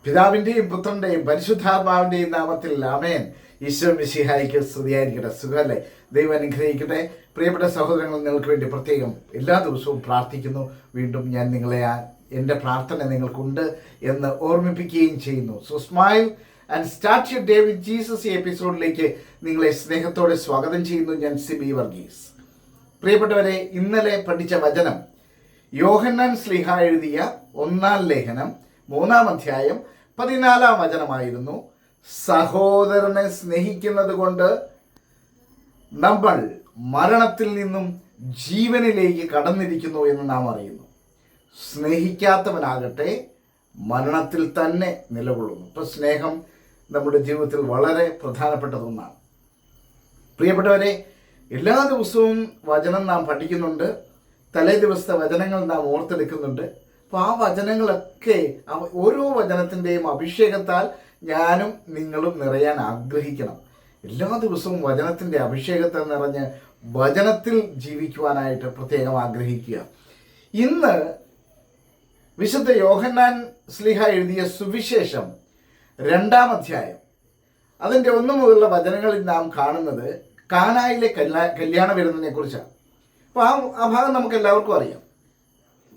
പിതാവിൻ്റെയും പുത്രൻ്റെയും പരിശുദ്ധാത്മാവിൻ്റെയും നാമത്തിൽ ആമേൻ. ഈശോ മിശിഹായിക്ക് സ്തുതിയായിരിക്കട്ടെ. സുഖമല്ലേ? ദൈവം അനുഗ്രഹിക്കട്ടെ. പ്രിയപ്പെട്ട സഹോദരങ്ങൾ, നിങ്ങൾക്ക് വേണ്ടി പ്രത്യേകം എല്ലാ ദിവസവും പ്രാർത്ഥിക്കുന്നു. വീണ്ടും ഞാൻ നിങ്ങളെ എൻ്റെ പ്രാർത്ഥന നിങ്ങൾക്കുണ്ട് എന്ന് ഓർമ്മിപ്പിക്കുകയും ചെയ്യുന്നു. So smile and start your day with Jesus ഈ എപ്പിസോഡിലേക്ക് നിങ്ങളെ സ്നേഹത്തോടെ സ്വാഗതം ചെയ്യുന്നു. ഞാൻ സിബി വർഗീസ്. പ്രിയപ്പെട്ടവരെ, ഇന്നലെ പഠിച്ച വചനം യോഹന്നാൻ ശ്ലീഹ എഴുതിയ 1-ാം ലേഖനം 3-ാം അധ്യായം 14-ാം വചനമായിരുന്നു. സഹോദരനെ സ്നേഹിക്കുന്നത് കൊണ്ട് നമ്മൾ മരണത്തിൽ നിന്നും ജീവനിലേക്ക് കടന്നിരിക്കുന്നു എന്ന് നാം അറിയുന്നു. സ്നേഹിക്കാത്തവനാകട്ടെ മരണത്തിൽ തന്നെ നിലകൊള്ളുന്നു. ഇപ്പോൾ സ്നേഹം നമ്മുടെ ജീവിതത്തിൽ വളരെ പ്രധാനപ്പെട്ടതൊന്നാണ്. പ്രിയപ്പെട്ടവരെ, എല്ലാ ദിവസവും വചനം നാം പഠിക്കുന്നുണ്ട്. തലേ ദിവസത്തെ വചനങ്ങൾ നാം ഓർത്തെടുക്കുന്നുണ്ട്. അപ്പോൾ ആ വചനങ്ങളൊക്കെ ഓരോ വചനത്തിൻ്റെയും അഭിഷേകത്താൽ ഞാനും നിങ്ങളും നിറയാൻ ആഗ്രഹിക്കണം. എല്ലാ ദിവസവും വചനത്തിൻ്റെ അഭിഷേകത്തെ നിറഞ്ഞ് വചനത്തിൽ ജീവിക്കുവാനായിട്ട് പ്രത്യേകം ആഗ്രഹിക്കുക. ഇന്ന് വിശുദ്ധ യോഹന്നാൻ ശ്ലീഹ എഴുതിയ സുവിശേഷം 2-ാം അധ്യായം അതിൻ്റെ 1 മുതലുള്ള വചനങ്ങളിൽ നാം കാണുന്നത് കാനായിലെ കല്യാണ വിരുന്നിനെ കുറിച്ചാണ്. അപ്പോൾ ആ ഭാഗം നമുക്ക് എല്ലാവർക്കും അറിയാം.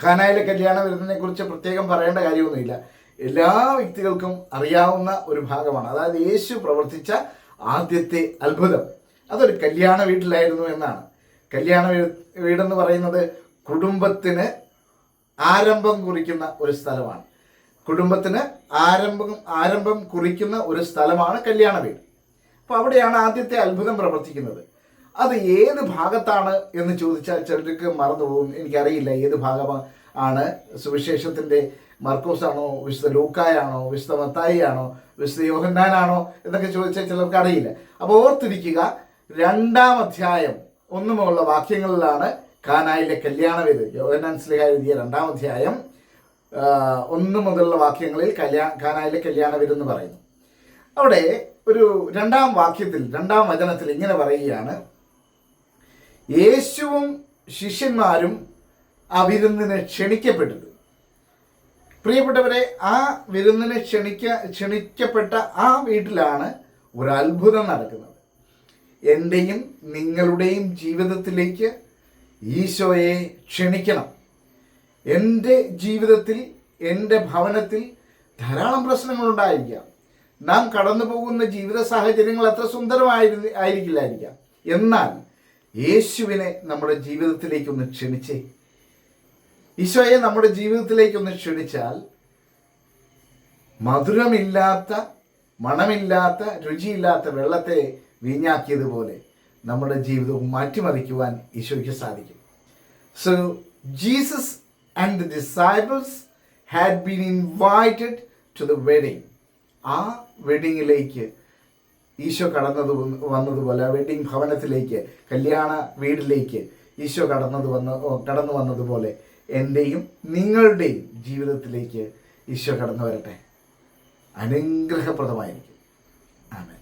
കാനായിലെ കല്യാണ വിരുന്നിനെ കുറിച്ച് പ്രത്യേകം പറയേണ്ട കാര്യമൊന്നുമില്ല. എല്ലാ വ്യക്തികൾക്കും അറിയാവുന്ന ഒരു ഭാഗമാണ്. അതായത് യേശു പ്രവർത്തിച്ച ആദ്യത്തെ അത്ഭുതം അതൊരു കല്യാണ വീട്ടിലായിരുന്നു എന്നാണ്. കല്യാണ വീടെന്ന് പറയുന്നത് കുടുംബത്തിന് ആരംഭം കുറിക്കുന്ന ഒരു സ്ഥലമാണ്. കുടുംബത്തിന് ആരംഭം കുറിക്കുന്ന ഒരു സ്ഥലമാണ് കല്യാണ വീട്. അപ്പോൾ അവിടെയാണ് ആദ്യത്തെ അത്ഭുതം പ്രവർത്തിക്കുന്നത്. അത് ഏത് ഭാഗത്താണ് എന്ന് ചോദിച്ചാൽ ചിലർക്ക് മറന്നുപോകും. എനിക്കറിയില്ല ഏത് ഭാഗമാണ്. സുവിശേഷത്തിൻ്റെ മർക്കോസാണോ, വിശുദ്ധ ലൂക്കായാണോ, വിശുദ്ധ മത്തായി ആണോ, വിശുദ്ധ യോഹന്നാനാണോ എന്നൊക്കെ ചോദിച്ചാൽ ചിലർക്ക് അറിയില്ല. അപ്പോൾ ഓർത്തിരിക്കുക, 2-ാം അധ്യായം 1 മുതലുള്ള വാക്യങ്ങളിലാണ് കാനായിലെ കല്യാണ വീട്. യോഹന്നാൻ ശ്ലീഹ എഴുതിയ 2-ാം അധ്യായം 1 മുതലുള്ള വാക്യങ്ങളിൽ കാനായിലെ കല്യാണ വീട് എന്ന് പറയുന്നു. അവിടെ ഒരു 2-ാം വാക്യത്തിൽ 2-ാം വചനത്തിൽ ഇങ്ങനെ പറയുകയാണ്: യേശുവും ശിഷ്യന്മാരും ആ വിരുന്നിന് ക്ഷണിക്കപ്പെട്ടത്. പ്രിയപ്പെട്ടവരെ, ആ വിരുന്നിന് ക്ഷണിക്കപ്പെട്ട ആ വീട്ടിലാണ് ഒരു അത്ഭുതം നടക്കുന്നത്. എൻ്റെയും നിങ്ങളുടെയും ജീവിതത്തിലേക്ക് ഈശോയെ ക്ഷണിക്കണം. എൻ്റെ ജീവിതത്തിൽ, എൻ്റെ ഭവനത്തിൽ ധാരാളം പ്രശ്നങ്ങളുണ്ടായിരിക്കാം. നാം കടന്നു പോകുന്ന ജീവിത സാഹചര്യങ്ങൾ അത്ര സുന്ദരമായിരിക്കില്ലായിരിക്കാം. എന്നാൽ യേശുവിനെ നമ്മുടെ ജീവിതത്തിലേക്കൊന്ന് ക്ഷണിച്ചേ. ഈശോയെ നമ്മുടെ ജീവിതത്തിലേക്കൊന്ന് ക്ഷണിച്ചാൽ മധുരമില്ലാത്ത, മണമില്ലാത്ത, രുചിയില്ലാത്ത വെള്ളത്തെ വീഞ്ഞാക്കിയതുപോലെ നമ്മുടെ ജീവിതവും മാറ്റിമറിക്കുവാൻ ഈശോയ്ക്ക് സാധിക്കും. So Jesus and the disciples had been invited to the wedding. ആ വെഡിങ്ങിലേക്ക് ഈശോ വന്നതുപോലെ, വെഡിങ് ഭവനത്തിലേക്ക്, കല്യാണ വീട്ടിലേക്ക് ഈശോ കടന്നു വന്നതുപോലെ എൻ്റെയും നിങ്ങളുടെയും ജീവിതത്തിലേക്ക് ഈശോ കടന്നു വരട്ടെ. അനുഗ്രഹപ്രദമായിരിക്കും. ആമേൻ.